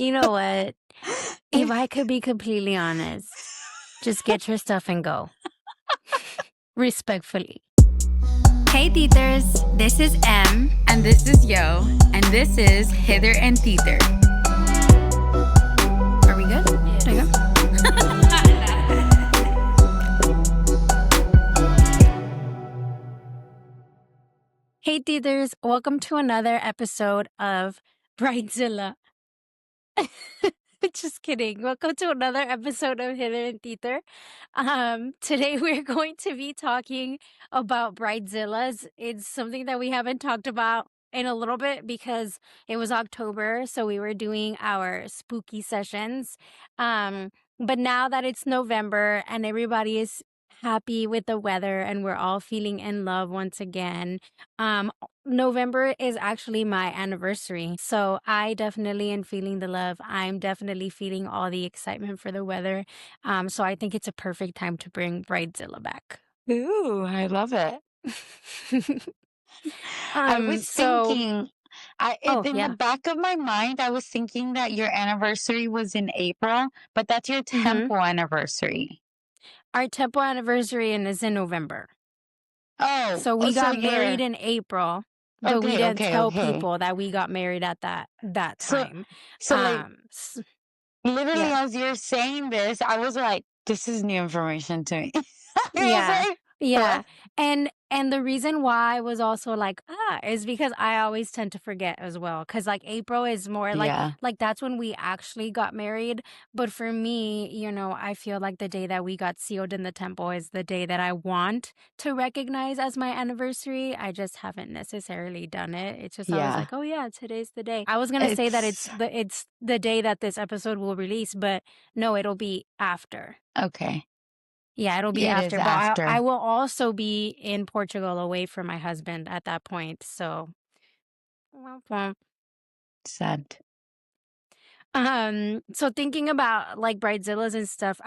You know what? If I could be completely honest, just get your stuff and go. Respectfully. Hey Tethers, this is M, and this is Yo, and this is Hither and Tither. Are we good? There you go. Hey, Theathers. Welcome to another episode of BRIDEZILLA. Just kidding. Welcome to another episode of Hither and Tither. Today we're going to be talking about bridezillas. It's something that we haven't talked about in a little bit because it was October, so we were doing our spooky sessions. But now that it's November and everybody is happy with the weather and we're all feeling in love once again, November is actually my anniversary. So I definitely am feeling the love. I'm definitely feeling all the excitement for the weather. So I think it's a perfect time to bring Bridezilla back. Ooh, I love it. I was So thinking, in the yeah. back of my mind, I was thinking that your anniversary was in April, but that's your Mm-hmm. temple anniversary. Our temple anniversary is in November. Oh, So we so got married you're in April, but we okay, didn't okay, tell okay. people that we got married at that So, time. so like literally Yeah. as you're saying this, I was like, this is new information to me. I was Yeah. like, Yeah. what? And the reason why I was also like, is because I always tend to forget as well. Cause like April is more Yeah. like that's when we actually got married. But for me, I feel like the day that we got sealed in the temple is the day that I want to recognize as my anniversary. I just haven't necessarily done it. It's just I was Yeah. like, oh yeah, today's the day. I was gonna say that It's it's the day that this episode will release, but no, it'll be after. okay. Yeah, it'll be It is after, but I after. will also be in Portugal away from my husband at that point. So, womp Sad. so thinking about like bridezillas and stuff,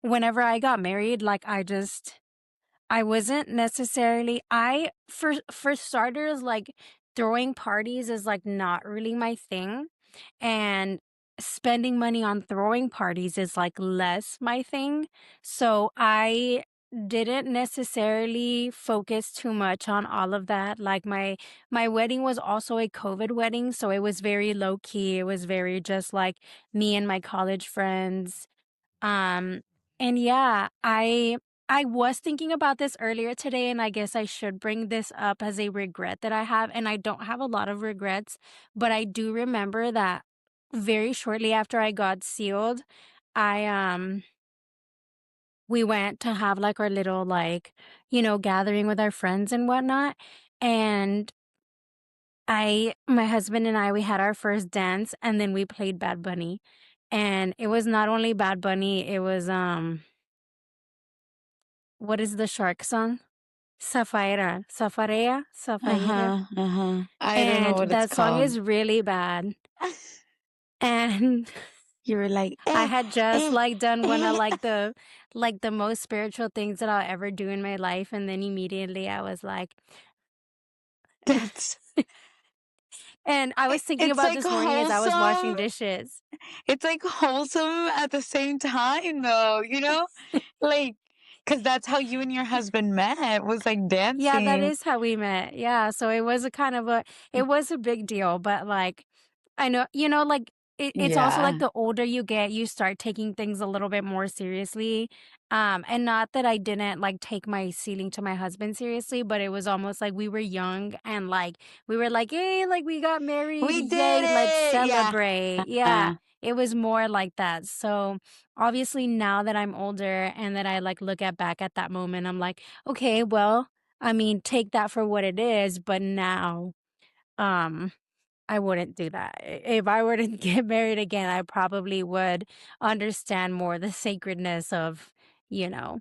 whenever I got married, like I wasn't necessarily for starters, like throwing parties is like not really my thing. And spending money on throwing parties is like less my thing. So I didn't necessarily focus too much on all of that. Like my wedding was also a COVID wedding, so it was very low key. It was very just like me and my college friends. Um, and yeah, I was thinking about this earlier today, and I guess I should bring this up as a regret that I have. And I don't have a lot of regrets, but I do remember that very shortly after I got sealed, I we went to have like our little like, gathering with our friends and whatnot. And my husband and I, we had our first dance and then we played Bad Bunny. And it was not only Bad Bunny, it was what is the shark song? Safarea. Uh-huh. Uh-huh. I don't know And what it's that song called. is really bad. And You were like, I had just like done one of eh. like the most spiritual things that I'll ever do in my life. And then immediately I was like, That's and I was thinking it's about like this morning as I was washing wholesome. dishes. It's like wholesome at the same time though, you know? Like, because that's how you and your husband met, was like Yeah, that dancing. is how we met. Yeah. So it was it was a big deal, but like, I know, like it's also like Yeah. the older you get, you start taking things a little bit more seriously. And not that I didn't like take my sealing to my husband seriously, but it was almost like we were young and like we were like, hey, like we got married. We did Yay, let's it. Yeah. celebrate. Yeah. It was more like that. So obviously now that I'm older and that I like look at back at that moment, I'm like, okay, well, I mean, take that for what it is, but now, um, I wouldn't do that. If I were to get married again, I probably would understand more the sacredness of, you know,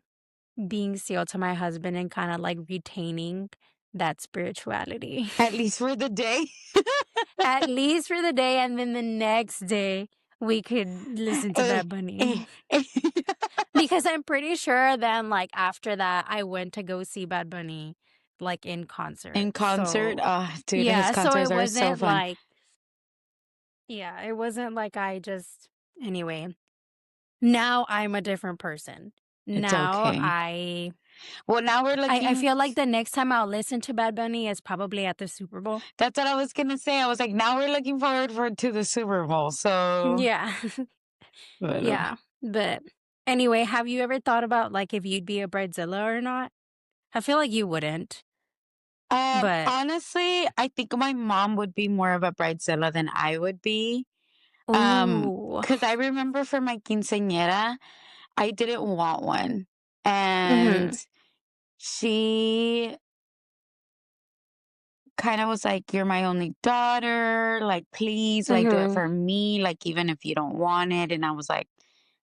being sealed to my husband and kind of like retaining that spirituality. At least for the day. At least for the day, and then the next day we could listen to Eh, Bad Bunny. eh, eh. Because I'm pretty sure then, like, after that, I went to go see Bad Bunny, like, in concert. In concert. So, Oh, dude, his yeah, so concerts it are so wasn't fun. like Yeah, it wasn't like I just anyway. Now I'm a different person. It's Now okay. Well, now we're I looking. feel like the next time I'll listen to Bad Bunny is probably at the Super Bowl. That's what I was gonna say. I was like, now we're looking forward to the Super Bowl. So, Yeah. but, Yeah, but anyway, have you ever thought about, like, if you'd be a bridezilla or not? I feel like you wouldn't, but honestly, I think my mom would be more of a bridezilla than I would be. ooh. Because I remember for my quinceañera, I didn't want one, and Mhm, she kind of was like, "You're my only daughter. Like, please, like, do it mhm. for me. Like, even if you don't want it." And I was like,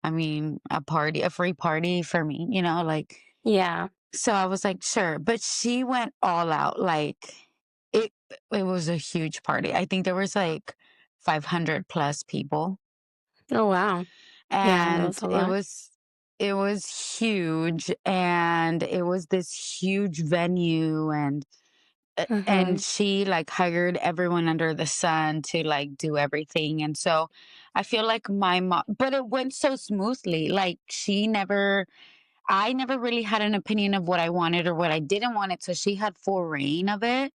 I mean, a free party for me, like, Yeah. so I was like, sure. But she went all out. Like, it, it was a huge party. I think there was like 500 plus people, Oh, wow. Yeah, that and was a it lot. was, it was huge, and it was this huge venue, and Mhm, she like hired everyone under the sun to like do everything. And so I feel like my mom, but it went so smoothly. Like, I never really had an opinion of what I wanted or what I didn't want it. So she had full reign of it.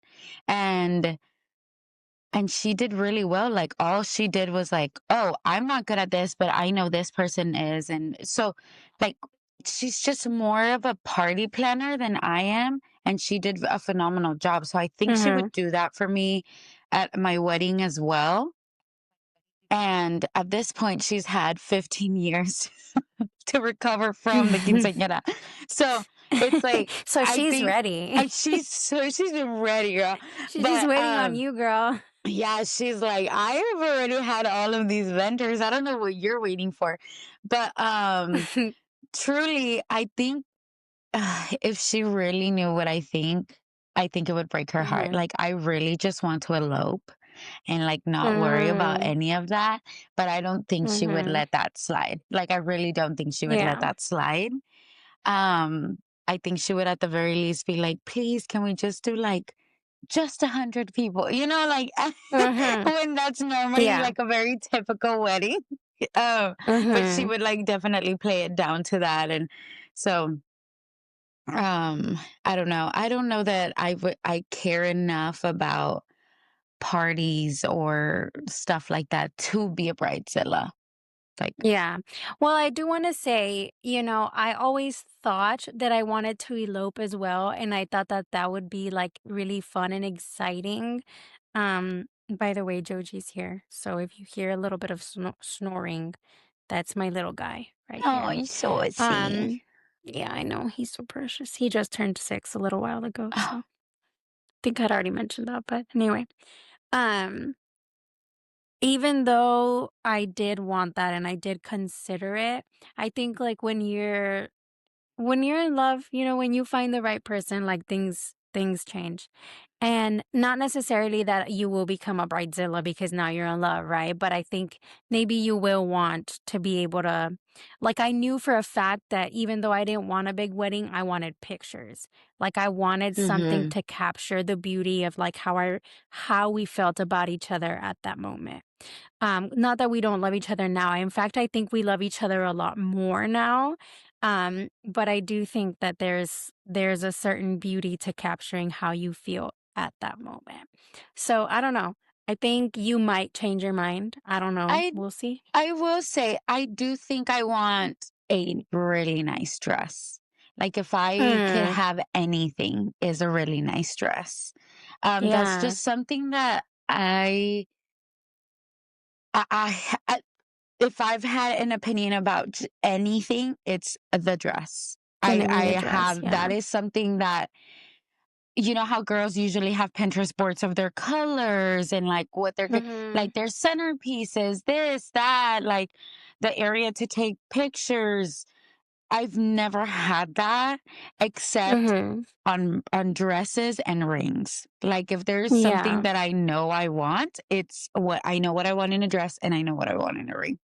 And she did really well. Like, all she did was like, "Oh, I'm not good at this, but I know this person is." And so, like, she's just more of a party planner than I am. And she did a phenomenal job. So I think she mhm. would do that for me at my wedding as well. And at this point, she's had 15 years to recover from the quinceañera. So it's like, So I she's think ready. she's been ready, girl. She's just But waiting on you, girl. yeah, she's like, I have already had all of these vendors. I don't know what you're waiting for. But truly, I think if she really knew what I think it would break her heart. Mhm, Like, I really just want to elope and like not worry about mhm, any of that. But I don't think she would mhm. let that slide. Like, I really don't think she would let Yeah. that slide. Um, I think she would at the very least be like, please, can we just do like just 100 people? Like, Mhm. when that's normally Yeah. like a very typical wedding. But she Mhm. would like definitely play it down to that. And so I don't know. I don't know that I care enough about parties or stuff like that to be a bridezilla. Like, Yeah. Well, I do want to say, I always thought that I wanted to elope as well, and I thought that that would be like really fun and exciting. By the way, Joji's here, so if you hear a little bit of snoring, that's my little guy right oh, here. you so sweet. Um, yeah, I know he's so precious. He just turned 6 a little while ago, so I think I'd already mentioned that, but anyway. Um, Even though I did want that and I did consider it, I think like when you're in love, when you find the right person, like things change. And not necessarily that you will become a bridezilla because now you're in love, right? But I think maybe you will want to be able to, like, I knew for a fact that even though I didn't want a big wedding, I wanted pictures. Like, I wanted something Mm-hmm. to capture the beauty of like how we felt about each other at that moment. Not that we don't love each other now. In fact, I think we love each other a lot more now. But I do think that there's a certain beauty to capturing how you feel at that moment. So I don't know. I think you might change your mind. I don't know. I We'll see. I will say I do think I want a really nice dress. Like, if I could Mm, have anything, is a really nice dress. That's yeah. just something that I if I've had an opinion about anything, it's the dress. Gonna I be the dress. have that Yeah. is something that, you know how girls usually have Pinterest boards of their colors and like what Mhm. like their centerpieces, this, that, like the area to take pictures. I've never had that except Mhm. on dresses and rings. Like, if there's something Yeah. that I know I want, it's what I know what I want in a dress, and I know what I want in a ring.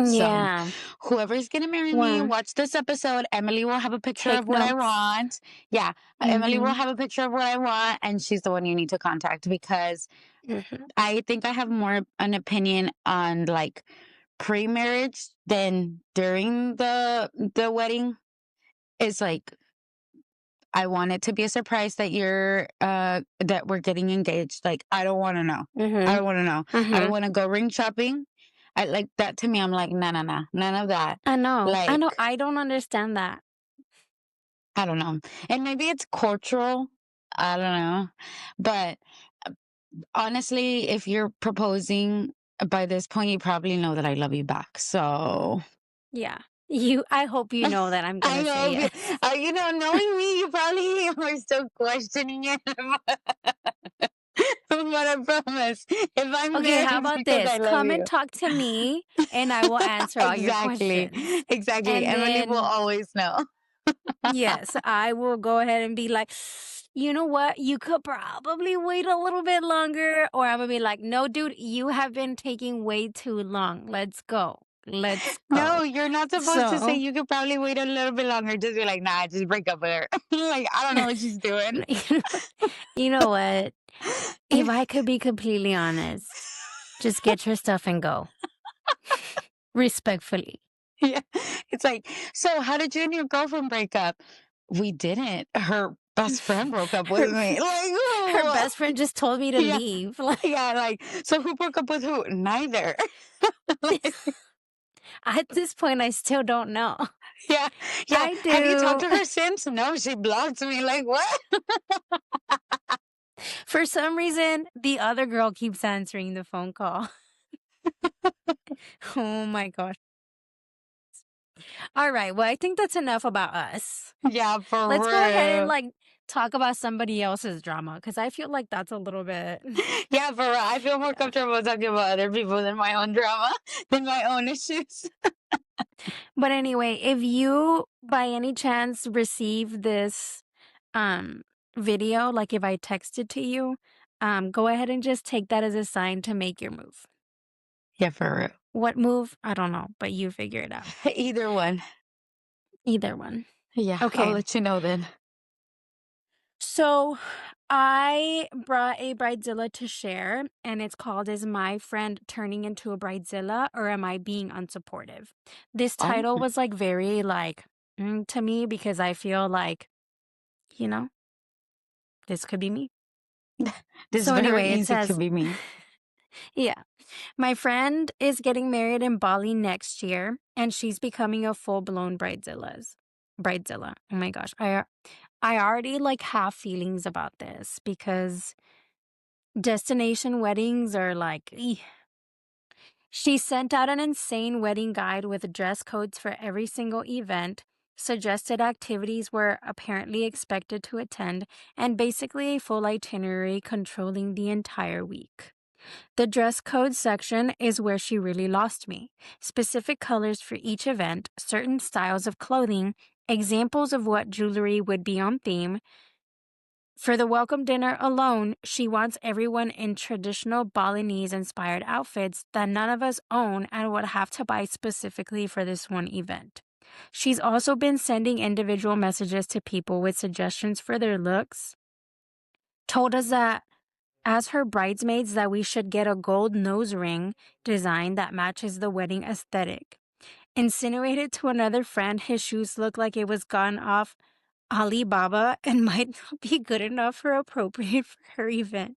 So, Yeah. whoever's gonna marry me, Well, watch this episode. Emily will have a picture of take what I notes. want. Yeah, Emily will Mhm. have a picture of what I want, and she's the one you need to contact because Mhm. I think I have more an opinion on like pre-marriage than during the wedding. It's like I want it to be a surprise that that we're getting engaged. Like I don't want to know. I Mhm. don't want to know. I don't Mhm. want to go ring shopping. I like that to me. I'm like, no, no, no, none of that. I know. I know. Like, I don't understand that. I don't know. And maybe it's cultural. I don't know. But honestly, if you're proposing by this point, you probably know that I love you back. So Yeah. I hope you know that I'm I gonna say hope, yes. knowing me, you probably are still questioning it. But I promise, if I'm Okay, there, how it's about because I this? love Come and you. talk to me and I will answer all your Exactly. questions. Exactly. And Emily will then, always know. yes, I will go ahead and be like, you know what? You could probably wait a little bit longer. Or I'm gonna be like, no, dude, you have been taking way too long. Let's go. Let's No, go. you're not supposed to say So, you could probably wait a little bit longer. Just be like, nah, just break up with her. Like, I don't know what she's doing. you know what? If I could be completely honest, just get your stuff and go. Respectfully. Yeah. It's like, so how did you and your girlfriend break up? We didn't. Her best friend broke up with Her me. Like, her oh, best friend just told me to yeah. leave. Like, Yeah. Like, so who broke up with who? Neither. Like, at this point, I still don't know. yeah. Yeah. I Have you talked do. to her since? No, she blocked me. Like, what? For some reason, the other girl keeps answering the phone call. Oh my gosh. All right. Well, I think that's enough about us. Yeah, for Let's go ahead and real. like talk about somebody else's drama because I feel like that's a little bit. Yeah, for real. I feel more Yeah. comfortable talking about other people than my own drama, than my own issues. But anyway, if you by any chance receive this um video, like if I text it to you, go ahead and just take that as a sign to make your move. Yeah, for real. What move? I don't know, but you figure it out. Either one. Either one. Yeah, I'll Okay. let you know then. So I brought a bridezilla to share, and it's called Is My Friend Turning into a Bridezilla or Am I Being Unsupportive? This Oh, title was like very like to me because I feel like, you know, this could be me. this is So very anyway, it easy to says, be me. yeah, my friend is getting married in Bali next year, and she's becoming a full-blown bridezilla. Oh my gosh, I already like have feelings about this because destination weddings are like, she sent out an insane wedding guide with dress codes for every single event, suggested activities were apparently expected to attend, and basically a full itinerary controlling the entire week. The dress code section is where she really lost me. Specific colors for each event, certain styles of clothing, examples of what jewelry would be on theme. For the welcome dinner alone, she wants everyone in traditional Balinese inspired outfits that none of us own and would have to buy specifically for this one event. She's also been sending individual messages to people with suggestions for their looks, told us that as her bridesmaids that we should get a gold nose ring design that matches the wedding aesthetic. Insinuated to another friend his shoes look like it was gone off Alibaba and might not be good enough or appropriate for her event.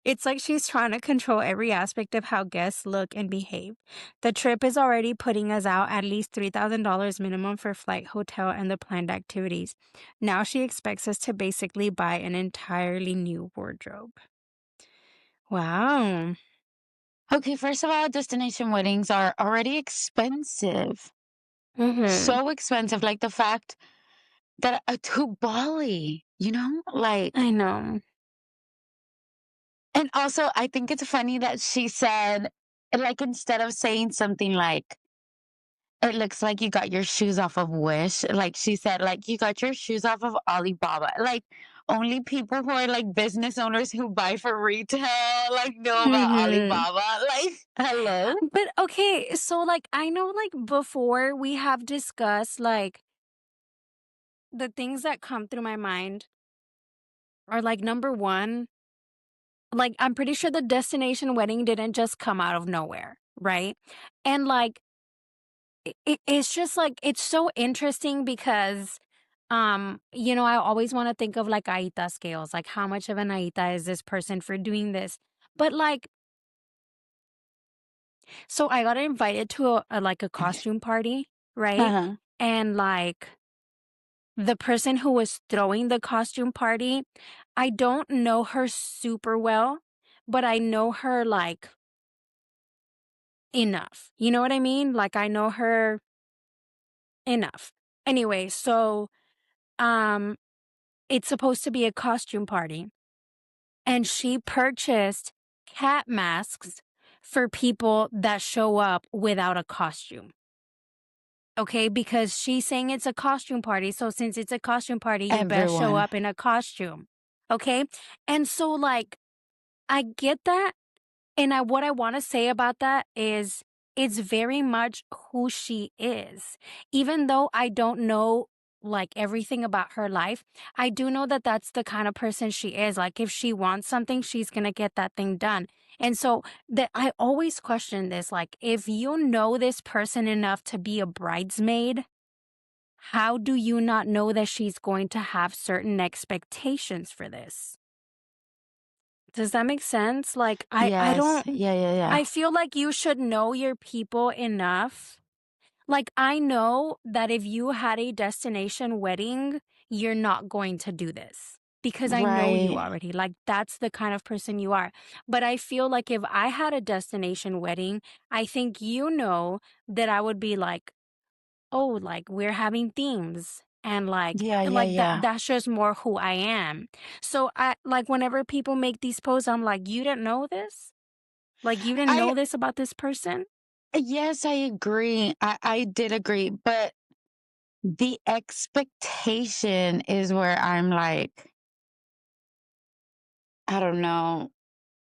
It's like she's trying to control every aspect of how guests look and behave. The trip is already putting us out at least $3,000 minimum for flight, hotel, and the planned activities. Now she expects us to basically buy an entirely new wardrobe. Wow. Okay, first of all, destination weddings are already expensive. Mhm. So expensive. Like the fact that to Bali, like, I know. and also I think it's funny that she said, like, instead of saying something like, it looks like you got your shoes off of Wish. Like she said, like you got your shoes off of Alibaba. Like only people who are like business owners who buy for retail like know about Mhm. Alibaba. Like, hello? But okay, so like I know like before we have discussed like the things that come through my mind are like number 1, like, I'm pretty sure the destination wedding didn't just come out of nowhere, right? And, like, it's just, like, it's so interesting because, I always wanna think of, like, Aita scales, like, how much of an Aita is this person for doing this? But, like, so I got invited to like, a costume party, right? Uh-huh. And, like, the person who was throwing the costume party, I don't know her super well, but I know her, like, enough. You know what I mean? Like, I know her enough. Anyway, so, um, it's supposed to be a costume party, and she purchased cat masks for people that show up without a costume. Okay, because she's saying it's a costume party. So since it's a costume party, you best show Everyone. up in a costume. Okay. And so, like, I get that. And what I want to say about that is it's very much who she is. Even though I don't know like everything about her life, I do know that that's the kind of person she is. Like if she wants something, she's going to get that thing done. And so that I always question this, like if you know this person enough to be a bridesmaid, how do you not know that she's going to have certain expectations for this? Does that make sense? Like I Yes. don't Yeah, yeah, yeah. I feel like you should know your people enough. Like, I know that if you had a destination wedding, you're not going to do this because I know you Right. already. Like, that's the kind of person you are. But I feel like if I had a destination wedding, I think you know that I would be like, oh, like, we're having themes. And Yeah, yeah, like that yeah. that's just more who I am. So I like whenever people make these posts, I'm like, you didn't know this? Like, you didn't I know this about this person? yes, I agree. I did agree, but the expectation is where I'm like, I don't know.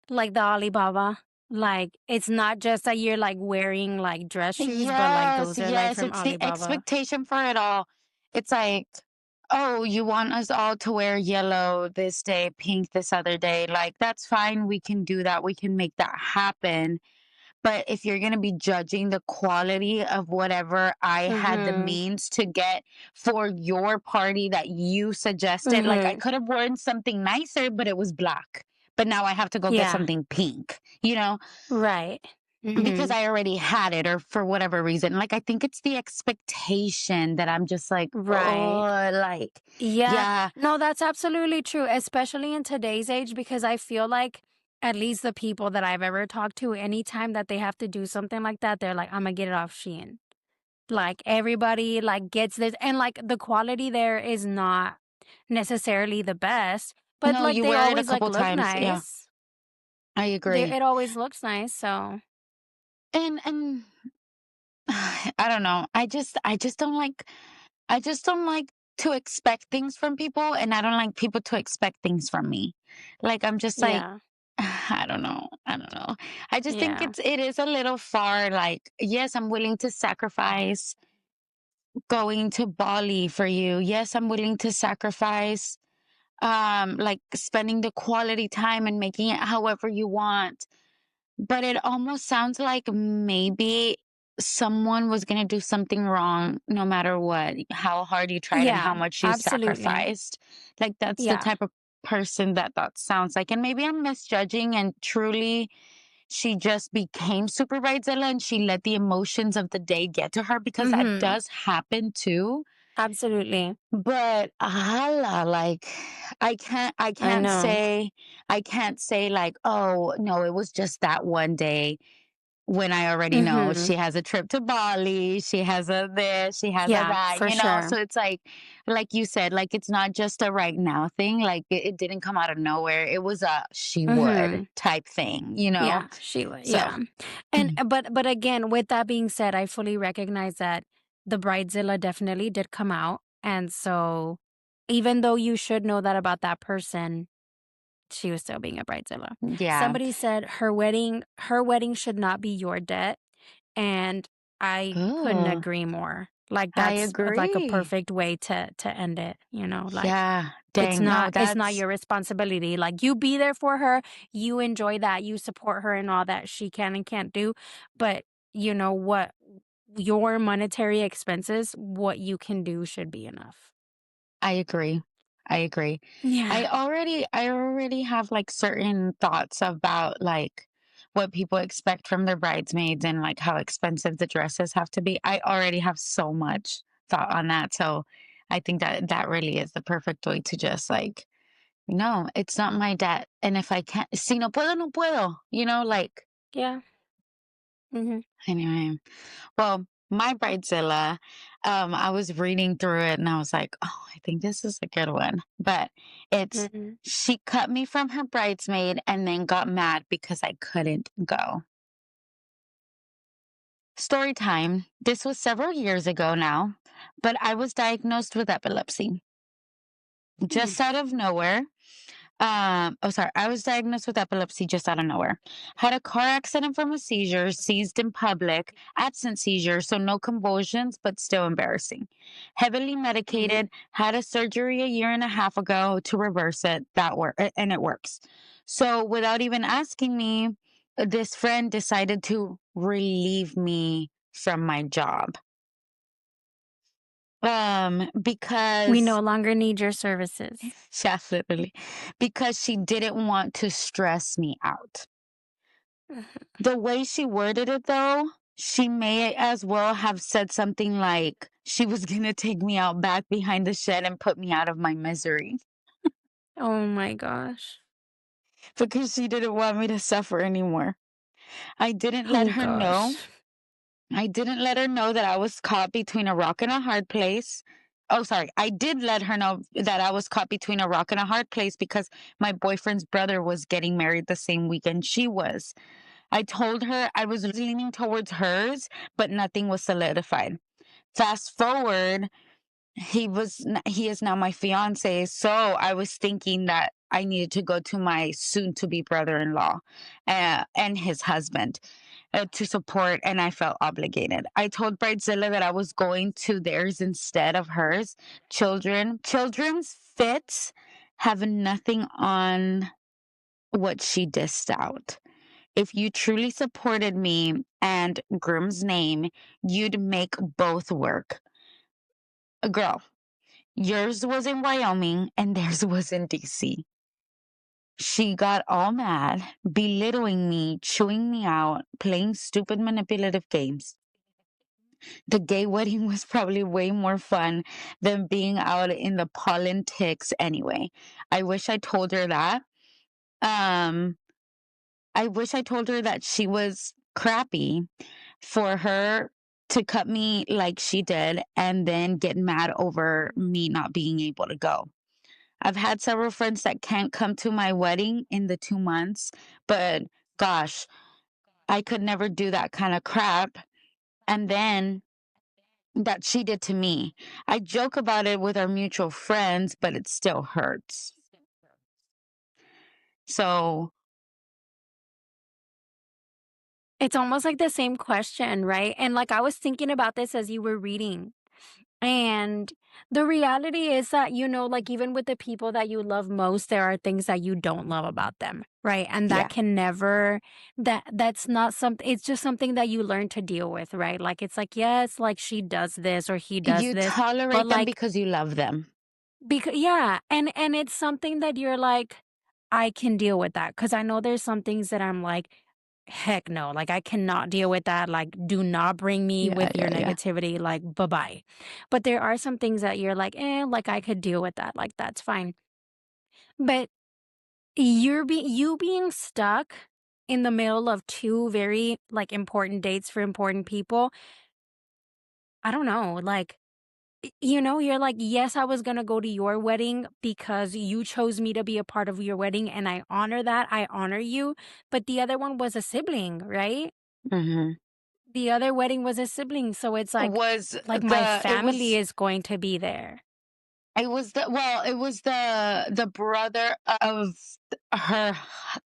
Like the Alibaba? Like, it's not just that you're, like, wearing, like, dress shoes, but, like, Yes, those are, like, yes, from it's the Alibaba. expectation for it all. It's like, oh, you want us all to wear yellow this day, pink this other day. Like, that's fine. We can do that. We can make that happen. But if you're going to be judging the quality of whatever I had the Mhm. means to get for your party that you suggested, like I Mhm. could have worn something nicer, but it was black. But now I have to go get Yeah. something pink, you know, Right. because Mhm. I already had it or for whatever reason. Like I think it's the expectation that I'm just like, oh, Right. like, Yeah. yeah, No, that's absolutely true, especially in today's age, because I feel like at least the people that I've ever talked to, anytime that they have to do something like that, they're like, "Imma get it off Shein." Like, everybody, like, gets this and, like, the quality there is not necessarily the best, but, no, like, you they wear it a always, like, couple look times. Yeah, nice. I agree. It always looks nice, so And I don't know. I just don't like to expect things from people and I don't like people to expect things from me. Like I'm just like yeah. I don't know. I don't know. I just think Yeah. it is a little far like yes, I'm willing to sacrifice going to Bali for you. Yes, I'm willing to sacrifice like spending the quality time and making it however you want. But it almost sounds like maybe someone was gonna do something wrong no matter what, how hard you tried and how Yeah, much you absolutely. sacrificed. Like that's the Yeah. type of person that that sounds like. And maybe I'm misjudging and truly she just became super bridezilla and she let the emotions of the day get to her because that Mhm. does happen too. Absolutely. But hala, like I know. I can't say like, oh no, it was just that one day when I already know Mhm. she has a trip to Bali, she has a this, she has a Yeah, that, for you know? sure. So it's like you said, like it's not just a right now thing. Like it didn't come out of nowhere. It was a she would Mhm. type thing, you know? Yeah, she would, So yeah. And but again, with that being said, I fully recognize that the Bridezilla definitely did come out, and so even though you should know that about that person, she was still being a bridezilla. yeah. Somebody said her wedding should not be your debt, and I couldn't Oh, agree more. Like I that's like a agree. perfect way to end it, you know, like Yeah. Dang. No, it's not that's your responsibility. Like you be there for her, you enjoy that, you support her and all that she can and can't do, but you know what, your monetary expenses, what you can do should be enough. I agree. I agree. Yeah. I already have like certain thoughts about like what people expect from their bridesmaids and like how expensive the dresses have to be. I already have so much thought on that. So I think that that really is the perfect way to just like, no, it's not my debt. And if I can't, si no puedo, no puedo, like, Yeah. Mhm. anyway. Well, my Bridezilla, I was reading through it and I was like, oh, I think this is a good one. But it's Mhm. she cut me from her bridesmaid and then got mad because I couldn't go. Story time. This was several years ago now, but I was diagnosed with epilepsy Mm. just out of nowhere. Oh, sorry. I was diagnosed with epilepsy just out of nowhere. Had a car accident from a seizure, seized in public, absent seizure, so no convulsions, but still embarrassing. Heavily Mhm. medicated, had a surgery a year and a half ago to reverse it. And it works. So without even asking me, this friend decided to relieve me from my job. We Because no longer need your services. yeah, literally, because she didn't want to stress me out. The way she worded it, though, she may as well have said something like she was going to take me out back behind the shed and put me out of my misery Oh my gosh. because she didn't want me to suffer anymore. I didn't let Oh her know. gosh. I didn't let her know that I was caught between a rock and a hard place. Oh, sorry. I did let her know that I was caught between a rock and a hard place because my boyfriend's brother was getting married the same weekend she was. I told her I was leaning towards hers, but nothing was solidified. Fast forward, he is now my fiance, so I was thinking that I needed to go to my soon to be brother-in-law and his husband to support, and I felt obligated. I told Bridezilla that I was going to theirs instead of hers. Children's fits have nothing on what she dissed out. If you truly supported me and groom's name, you'd make both work. A girl, yours was in Wyoming and theirs was in DC. She got all mad, belittling me, chewing me out, playing stupid manipulative games. The gay wedding was probably way more fun than being out in the politics anyway. I wish I told her that. Um, I wish I told her that she was crappy for her to cut me like she did and then get mad over me not being able to go. I've had several friends that can't come to my wedding in the 2 months, but gosh, I could never do that kind of crap. And then that she did to me. I joke about it with our mutual friends, but it still hurts. So, It's almost like the same question, right? And like I was thinking about this as you were reading. And the reality is that, you know, like even with the people that you love most, there are things that you don't love about them, right? And that yeah, can never, that's not something, it's just something that you learn to deal with, right? Like it's like, yes, like she does this or he does you this, but tolerate them like, because you love them. because, yeah. And it's something that you're like, I can deal with that. Cause I know there's some things that I'm like, heck no, like I cannot deal with that. Like, do not bring me Yeah, with your yeah, yeah. negativity. Like, bye bye. But there are some things that you're like, like I could deal with that. Like, that's fine. But you being stuck in the middle of two very like important dates for important people. I don't know. Like, you know, you're like, yes, I was gonna go to your wedding because you chose me to be a part of your wedding, and I honor that. I honor you. But the other one was a sibling, right? Hmm. The other wedding was a sibling, so it's Was like my the family is going to be there. it was the brother of her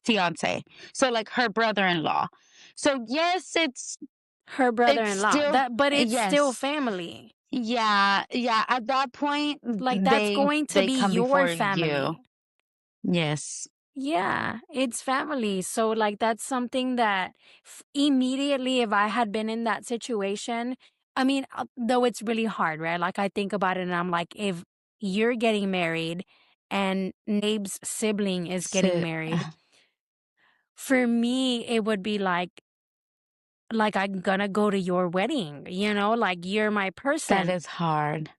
fiance. So like her brother-in-law. So yes, Her it's brother-in-law. still That but it's still yes. family. Yeah, yeah, at that point, Like, that's they going to they be come your before you. family. Yes. Yeah, it's family. So, like, that's something that immediately, if I had been in that situation, I mean, though it's really hard, right? Like, I think about it and I'm like, if you're getting married and Nabe's sibling is getting So married, for me, it would be like I'm gonna go to your wedding, like you're my that person. is hard.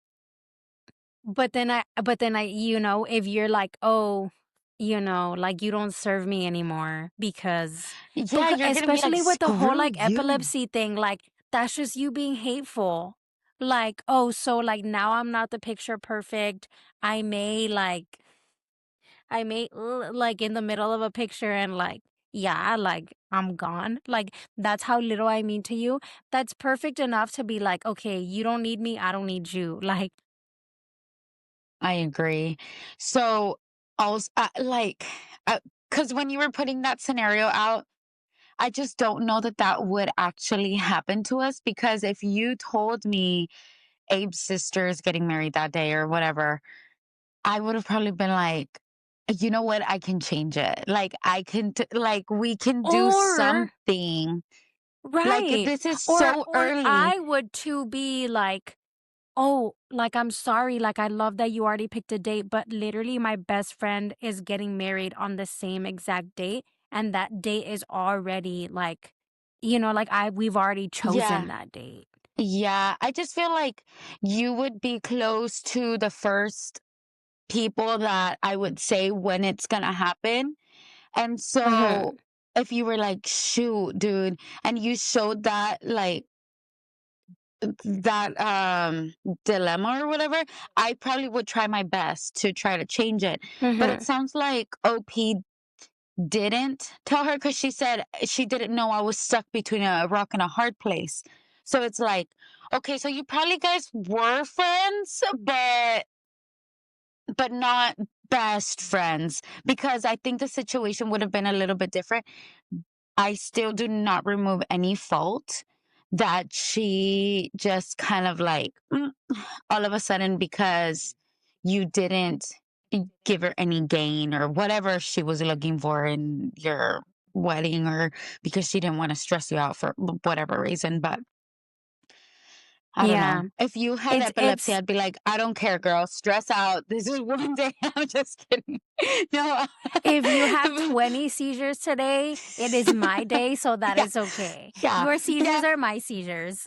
But then I, if you're like, oh, like you don't serve me anymore because, Yeah, you're gonna be like, especially with the whole "Screw like you." epilepsy thing, like that's just you being hateful. Like, oh, so like now I'm not the picture perfect. I may like, like in the middle of a picture and like, yeah, like I'm gone. Like that's how little I mean to you. That's perfect enough to be like, okay, you don't need me. I don't need you. Like, I agree. So, also, like, because when you were putting that scenario out, I just don't know that that would actually happen to us, because if you told me Abe's sister is getting married that day or whatever, I would have probably been like, "You know what? I can change it. Like, like, we can do or something." Like, right. this is Or so or early. I would too be like, "Oh, like I'm sorry, like I love that you already picked a date, but literally my best friend is getting married on the same exact date and that date is already like, like we've already chosen Yeah. that date." Yeah. I just feel like you would be close to the first people that I would say when it's gonna happen. And so Mhm. if you were like, shoot, dude, and you showed that like that dilemma or whatever, I probably would try my best to try to change it. But it Mhm. sounds like OP didn't tell her, because she said she didn't know I was stuck between a rock and a hard place. So it's like, okay, so you probably guys were friends, but not best friends, because I think the situation would have been a little bit different. I still do not remove any fault that she just kind of like, all of a sudden, because you didn't give her any gain or whatever she was looking for in your wedding, or because she didn't want to stress you out for whatever reason. But I don't know. Yeah. If you had It's epilepsy, it's I'd be like, I don't care, girl. Stress out. This is one day. I'm just kidding. No. if you have 20 seizures today, it is my day, so that Yeah. is okay. Yeah. Your seizures Yeah. are my seizures.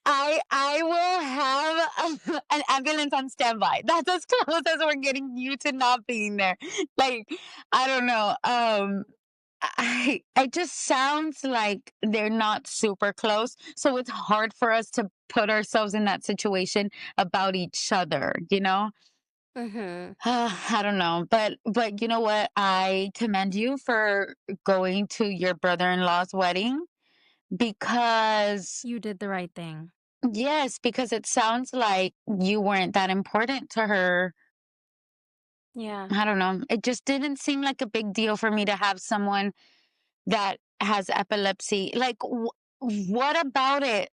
I will have an ambulance on standby. That's as close as we're getting you to not being there. Like, I don't know. It just sounds like they're not super close, so it's hard for us to put ourselves in that situation about each other, you know? Mhm. I don't know, but you know what? I commend you for going to your brother-in-law's wedding, because You did the right thing. yes, because it sounds like you weren't that important to her. Yeah. I don't know. It just didn't seem like a big deal for me to have someone that has epilepsy. Like, what about it?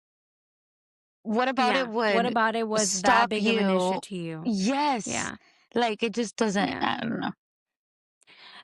What about it Yeah. What would about it was that stop big of an issue you? to you? Yes. Yeah. Like, it just doesn't, Yeah. I don't know.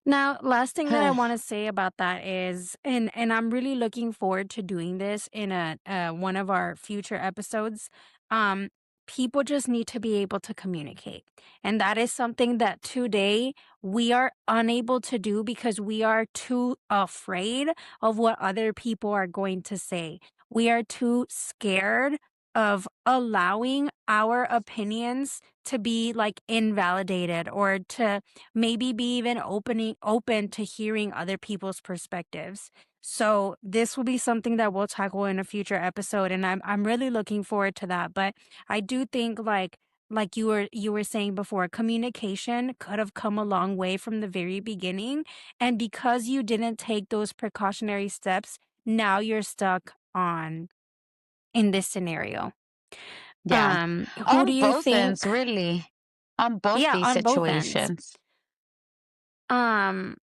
Now, last thing that I want to say about that is, and I'm really looking forward to doing this in a one of our future episodes. Um, People just need to be able to communicate, and that is something that today we are unable to do because we are too afraid of what other people are going to say. We are too scared of allowing our opinions to be like invalidated or to maybe be even open to hearing other people's perspectives. So this will be something that we'll tackle in a future episode and I'm really looking forward to that. But I do think like you were saying before, communication could have come a long way from the very beginning, and because you didn't take those precautionary steps, now you're stuck on in this scenario. Yeah. Who do On you both ends, think? really. On both Yeah, these on both ends. situations. Um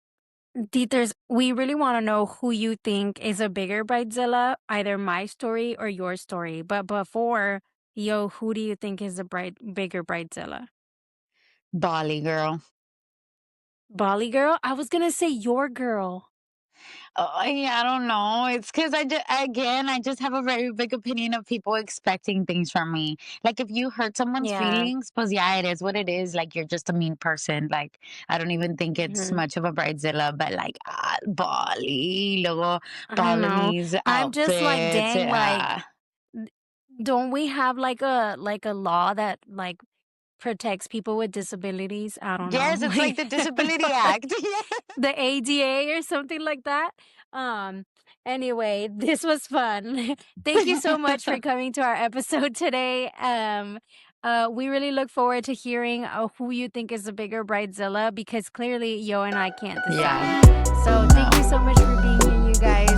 Dieters, we really want to know who you think is a bigger bridezilla, either my story or your story. But before Yo, who do you think is a bigger bridezilla? Bali girl. Bali girl? I was gonna say your girl. Oh, yeah, I don't know. It's because I just have a very big opinion of people expecting things from me. Like, if you hurt someone's Yeah. feelings, pues yeah, it is what it is. Like, you're just a mean person. Like, I don't even think it's Mhm. much of a bridezilla, but like, Bali, luego I don't know. Balinese I'm just like, outfits. dang, like, d- don't we have like a law that like protects people with disabilities? I don't know. Yes, it's like Like the Disability Act. the ADA or something like that. Um, anyway, this was fun. Thank you so much for coming to our episode today. We really look forward to hearing who you think is the bigger bridezilla because clearly Yo and I can't Yeah. decide. So thank you No. so much for being here, you guys.